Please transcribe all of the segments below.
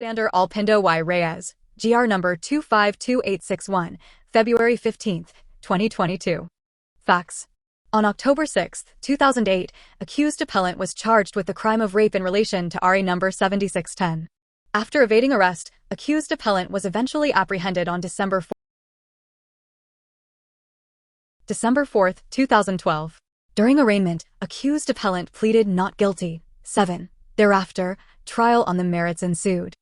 Olpindo y Reyes, GR number 252861, February 15, 2022. Facts. On October 6, 2008, accused-appellant was charged with the crime of rape in relation to RA number 7610. After evading arrest, accused-appellant was eventually apprehended on December 4, 2012. During arraignment, accused-appellant pleaded not guilty. 7. Thereafter, trial on the merits ensued.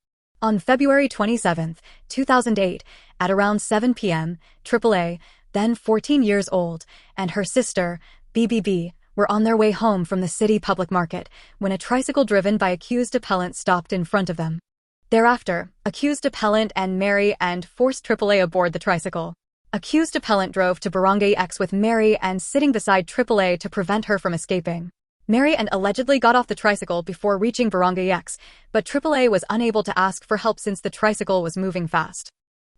On February 27, 2008, at around 7 p.m., AAA, then 14 years old, and her sister, BBB, were on their way home from the city public market when a tricycle driven by accused-appellant stopped in front of them. Thereafter, accused-appellant and Mary and forced AAA aboard the tricycle. Accused-appellant drove to Barangay X with Mary and sitting beside AAA to prevent her from escaping. Mary and allegedly got off the tricycle before reaching Barangay X, but AAA was unable to ask for help since the tricycle was moving fast.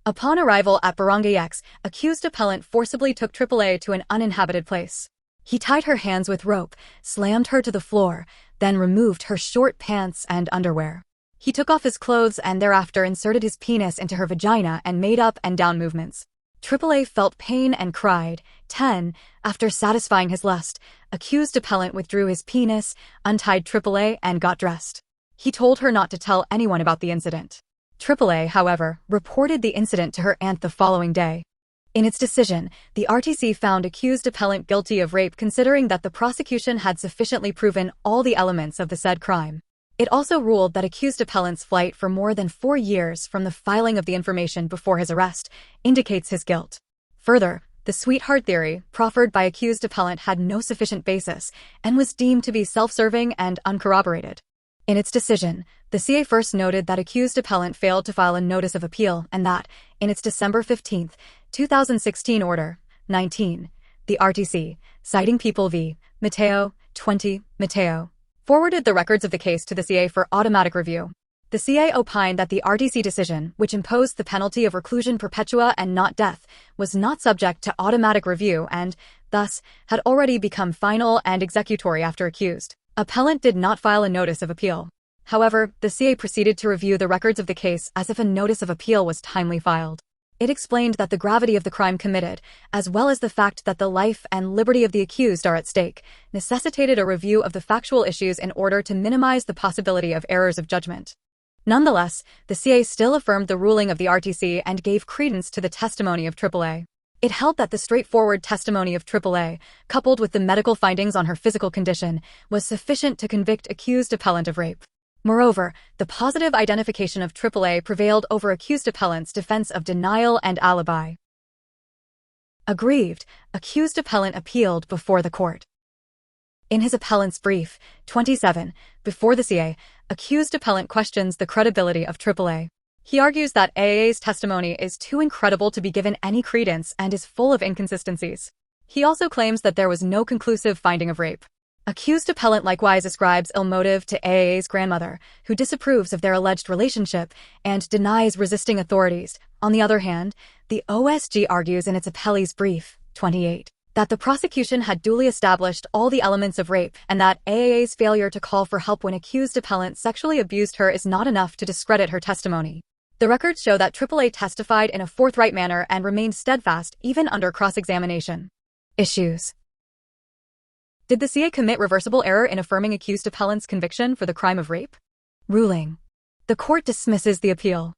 Upon arrival at Barangay X, accused-appellant forcibly took AAA to an uninhabited place. He tied her hands with rope, slammed her to the floor, then removed her short pants and underwear. He took off his clothes and thereafter inserted his penis into her vagina and made up and down movements. AAA felt pain and cried. 10. After satisfying his lust, accused-appellant withdrew his penis, untied AAA, and got dressed. He told her not to tell anyone about the incident. AAA, however, reported the incident to her aunt the following day. In its decision, the RTC found accused-appellant guilty of rape considering that the prosecution had sufficiently proven all the elements of the said crime. It also ruled that accused-appellant's flight for more than 4 years from the filing of the information before his arrest indicates his guilt. Further, the sweetheart theory proffered by accused-appellant had no sufficient basis and was deemed to be self-serving and uncorroborated. In its decision, the CA first noted that accused-appellant failed to file a notice of appeal and that, in its December 15, 2016 Order 19, the RTC, citing People v. Mateo, 20, Mateo, forwarded the records of the case to the CA for automatic review. The CA opined that the RTC decision, which imposed the penalty of reclusion perpetua and not death, was not subject to automatic review and, thus, had already become final and executory after accused-appellant did not file a notice of appeal. However, the CA proceeded to review the records of the case as if a notice of appeal was timely filed. It explained that the gravity of the crime committed, as well as the fact that the life and liberty of the accused are at stake, necessitated a review of the factual issues in order to minimize the possibility of errors of judgment. Nonetheless, the CA still affirmed the ruling of the RTC and gave credence to the testimony of AAA. It held that the straightforward testimony of AAA, coupled with the medical findings on her physical condition, was sufficient to convict accused-appellant of rape. Moreover, the positive identification of AAA prevailed over accused-appellant's defense of denial and alibi. Aggrieved, accused-appellant appealed before the court. In his appellant's brief, 27, before the CA, accused-appellant questions the credibility of AAA. He argues that AA's testimony is too incredible to be given any credence and is full of inconsistencies. He also claims that there was no conclusive finding of rape. Accused-appellant likewise ascribes ill motive to AA's grandmother, who disapproves of their alleged relationship and denies resisting authorities. On the other hand, the OSG argues in its appellee's brief, 28, that the prosecution had duly established all the elements of rape and that AA's failure to call for help when accused-appellant sexually abused her is not enough to discredit her testimony. The records show that AAA testified in a forthright manner and remained steadfast even under cross-examination. Issues. Did the CA commit reversible error in affirming accused-appellant's conviction for the crime of rape? Ruling. The court dismisses the appeal.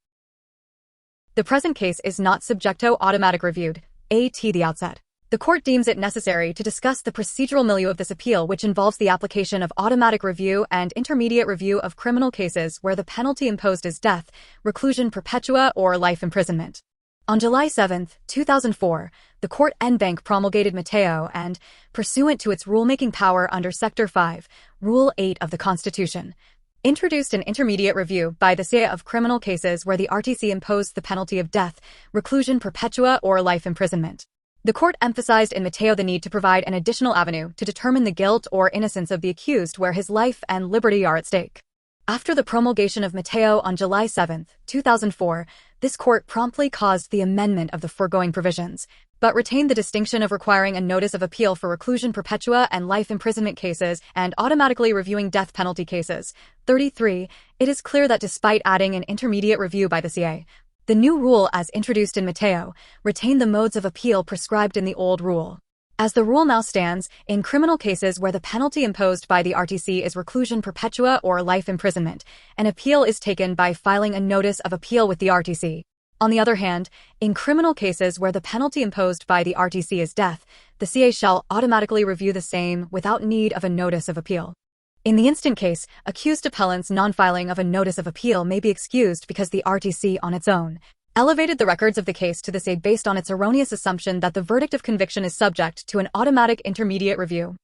The present case is not subjecto automatic reviewed, at the outset. The court deems it necessary to discuss the procedural milieu of this appeal, which involves the application of automatic review and intermediate review of criminal cases where the penalty imposed is death, reclusion perpetua, or life imprisonment. On July 7, 2004, the court en banc promulgated Mateo and, pursuant to its rulemaking power under Sector 5, Rule 8 of the Constitution, introduced an intermediate review by the CA of criminal cases where the RTC imposed the penalty of death, reclusion perpetua, or life imprisonment. The court emphasized in Mateo the need to provide an additional avenue to determine the guilt or innocence of the accused where his life and liberty are at stake. After the promulgation of Mateo on July 7, 2004, this court promptly caused the amendment of the foregoing provisions. but retained the distinction of requiring a notice of appeal for reclusion perpetua and life imprisonment cases and automatically reviewing death penalty cases. 33. It is clear that despite adding an intermediate review by the CA, the new rule as introduced in Mateo retained the modes of appeal prescribed in the old rule. As the rule now stands, in criminal cases where the penalty imposed by the RTC is reclusion perpetua or life imprisonment, an appeal is taken by filing a notice of appeal with the RTC. On the other hand, in criminal cases where the penalty imposed by the RTC is death, the CA shall automatically review the same without need of a notice of appeal. In the instant case, accused appellant's non-filing of a notice of appeal may be excused because the RTC on its own elevated the records of the case to the CA based on its erroneous assumption that the verdict of conviction is subject to an automatic intermediate review.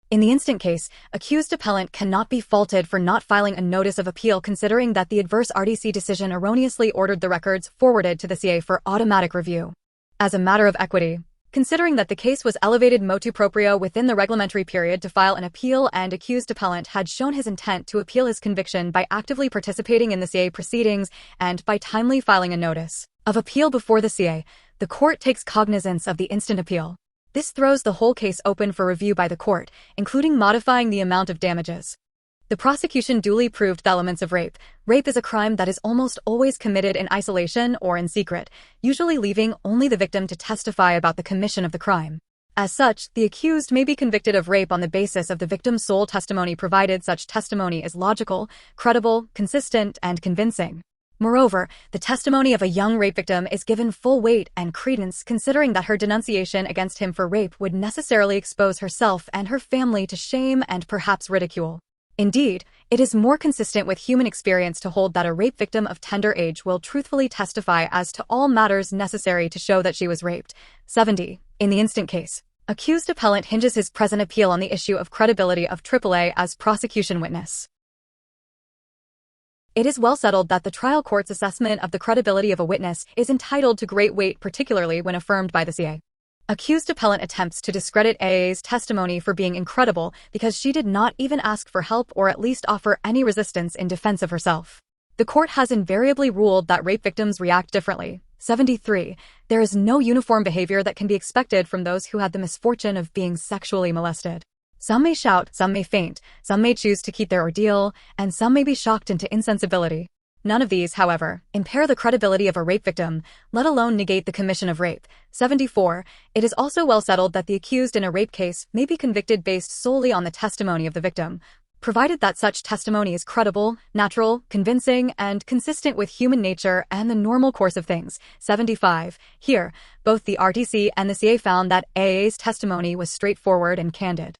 In the instant case, accused appellant cannot be faulted for not filing a notice of appeal considering that the adverse RTC decision erroneously ordered the records forwarded to the CA for automatic review. As a matter of equity, considering that the case was elevated motu proprio within the reglementary period to file an appeal and accused appellant had shown his intent to appeal his conviction by actively participating in the CA proceedings and by timely filing a notice of appeal before the CA, the court takes cognizance of the instant appeal. This throws the whole case open for review by the court, including modifying the amount of damages. The prosecution duly proved the elements of rape. Rape is a crime that is almost always committed in isolation or in secret, usually leaving only the victim to testify about the commission of the crime. As such, the accused may be convicted of rape on the basis of the victim's sole testimony provided such testimony is logical, credible, consistent, and convincing. Moreover, the testimony of a young rape victim is given full weight and credence considering that her denunciation against him for rape would necessarily expose herself and her family to shame and perhaps ridicule. Indeed, it is more consistent with human experience to hold that a rape victim of tender age will truthfully testify as to all matters necessary to show that she was raped. 70. In the instant case, accused appellant hinges his present appeal on the issue of credibility of AAA as prosecution witness. It is well settled that the trial court's assessment of the credibility of a witness is entitled to great weight, particularly when affirmed by the CA. Accused appellant attempts to discredit AA's testimony for being incredible because she did not even ask for help or at least offer any resistance in defense of herself. The court has invariably ruled that rape victims react differently. 73. There is no uniform behavior that can be expected from those who had the misfortune of being sexually molested. Some may shout, some may faint, some may choose to keep their ordeal, and some may be shocked into insensibility. None of these, however, impair the credibility of a rape victim, let alone negate the commission of rape. 74. It is also well settled that the accused in a rape case may be convicted based solely on the testimony of the victim, provided that such testimony is credible, natural, convincing, and consistent with human nature and the normal course of things. 75. Here, both the RTC and the CA found that AA's testimony was straightforward and candid.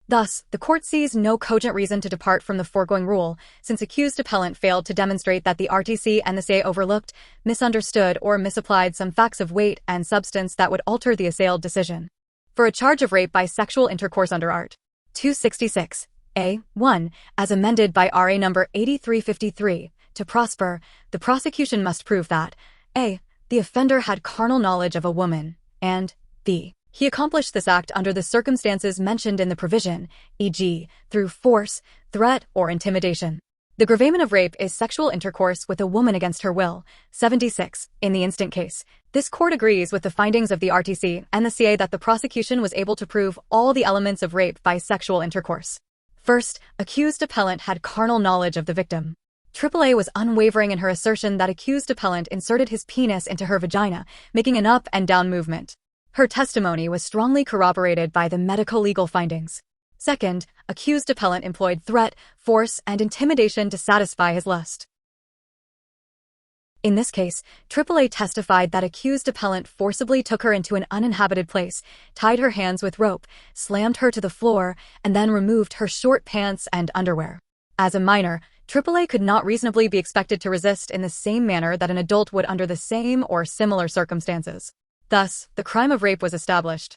Thus, the court sees no cogent reason to depart from the foregoing rule, since accused appellant failed to demonstrate that the RTC and the CA overlooked, misunderstood, or misapplied some facts of weight and substance that would alter the assailed decision. For a charge of rape by sexual intercourse under Art. 266, A1, as amended by RA number 8353, to prosper, the prosecution must prove that A. The offender had carnal knowledge of a woman, and B. He accomplished this act under the circumstances mentioned in the provision, e.g., through force, threat, or intimidation. The gravamen of rape is sexual intercourse with a woman against her will. 76. In the instant case, this court agrees with the findings of the RTC and the CA that the prosecution was able to prove all the elements of rape by sexual intercourse. First, accused appellant had carnal knowledge of the victim. AAA was unwavering in her assertion that accused appellant inserted his penis into her vagina, making an up and down movement. Her testimony was strongly corroborated by the medical legal findings. Second, accused appellant employed threat, force, and intimidation to satisfy his lust. In this case, AAA testified that accused appellant forcibly took her into an uninhabited place, tied her hands with rope, slammed her to the floor, and then removed her short pants and underwear. As a minor, AAA could not reasonably be expected to resist in the same manner that an adult would under the same or similar circumstances. Thus, the crime of rape was established.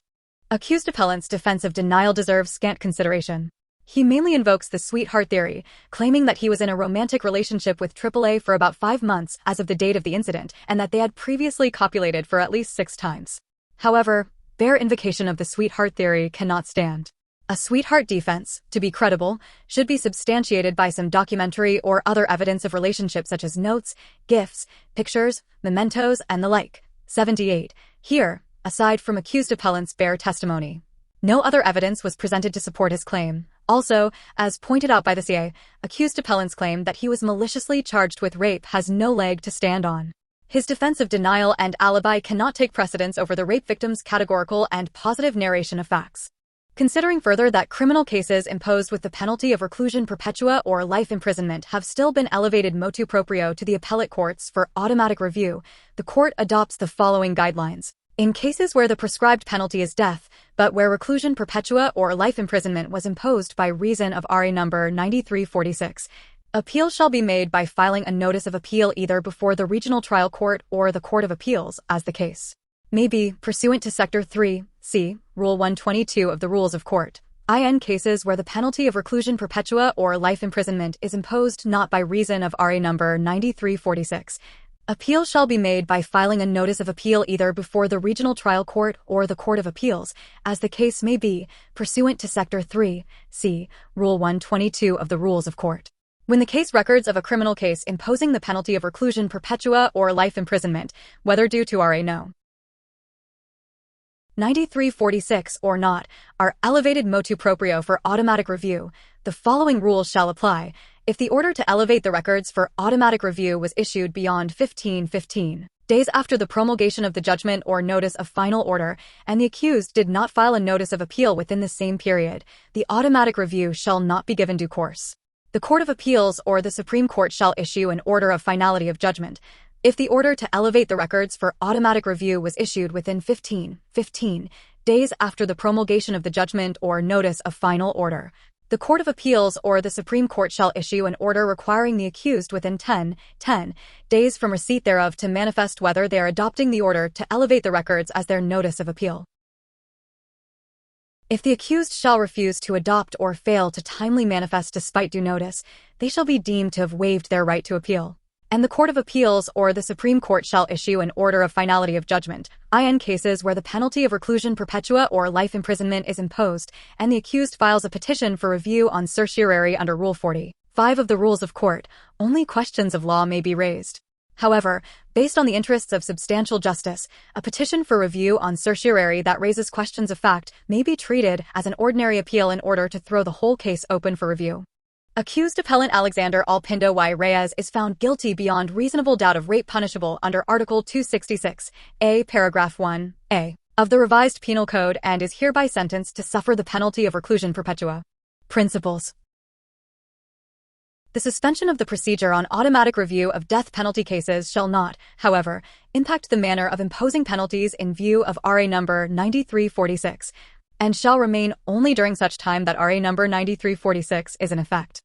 Accused appellant's defense of denial deserves scant consideration. He mainly invokes the sweetheart theory, claiming that he was in a romantic relationship with AAA for about 5 months as of the date of the incident and that they had previously copulated for at least 6 times. However, bare invocation of the sweetheart theory cannot stand. A sweetheart defense, to be credible, should be substantiated by some documentary or other evidence of relationship such as notes, gifts, pictures, mementos, and the like. 78. Here, aside from accused appellant's bare testimony, no other evidence was presented to support his claim. Also, as pointed out by the CA, accused appellant's claim that he was maliciously charged with rape has no leg to stand on. His defense of denial and alibi cannot take precedence over the rape victim's categorical and positive narration of facts. Considering further that criminal cases imposed with the penalty of reclusion perpetua or life imprisonment have still been elevated motu proprio to the appellate courts for automatic review, the court adopts the following guidelines. In cases where the prescribed penalty is death, but where reclusion perpetua or life imprisonment was imposed by reason of RA number 9346, appeal shall be made by filing a notice of appeal either before the regional trial court or the Court of Appeals, as the case may be, pursuant to Sector 3C, Rule 122 of the Rules of Court. In cases where the penalty of reclusion perpetua or life imprisonment is imposed not by reason of RA number 9346, appeal shall be made by filing a notice of appeal either before the regional trial court or the Court of Appeals, as the case may be, pursuant to Sector 3C, Rule 122 of the Rules of Court. When the case records of a criminal case imposing the penalty of reclusion perpetua or life imprisonment, whether due to RA no. 9346 or not, are elevated motu proprio for automatic review, the following rules shall apply. If the order to elevate the records for automatic review was issued beyond 15 days after the promulgation of the judgment or notice of final order, and the accused did not file a notice of appeal within the same period, the automatic review shall not be given due course. The Court of Appeals or the Supreme Court shall issue an order of finality of judgment. If the order to elevate the records for automatic review was issued within 15 days after the promulgation of the judgment or notice of final order, the Court of Appeals or the Supreme Court shall issue an order requiring the accused within 10 days from receipt thereof to manifest whether they are adopting the order to elevate the records as their notice of appeal. If the accused shall refuse to adopt or fail to timely manifest despite due notice, they shall be deemed to have waived their right to appeal, and the Court of Appeals or the Supreme Court shall issue an order of finality of judgment, in cases where the penalty of reclusion perpetua or life imprisonment is imposed, and the accused files a petition for review on certiorari under Rule 45 of the Rules of Court, only questions of law may be raised. However, based on the interests of substantial justice, a petition for review on certiorari that raises questions of fact may be treated as an ordinary appeal in order to throw the whole case open for review. Accused-appellant Alexander Olpindo y Reyes is found guilty beyond reasonable doubt of rape punishable under Article 266A, Paragraph 1A of the Revised Penal Code and is hereby sentenced to suffer the penalty of reclusion perpetua. Principles. The suspension of the procedure on automatic review of death penalty cases shall not, however, impact the manner of imposing penalties in view of RA number 9346, and shall remain only during such time that RA number 9346 is in effect.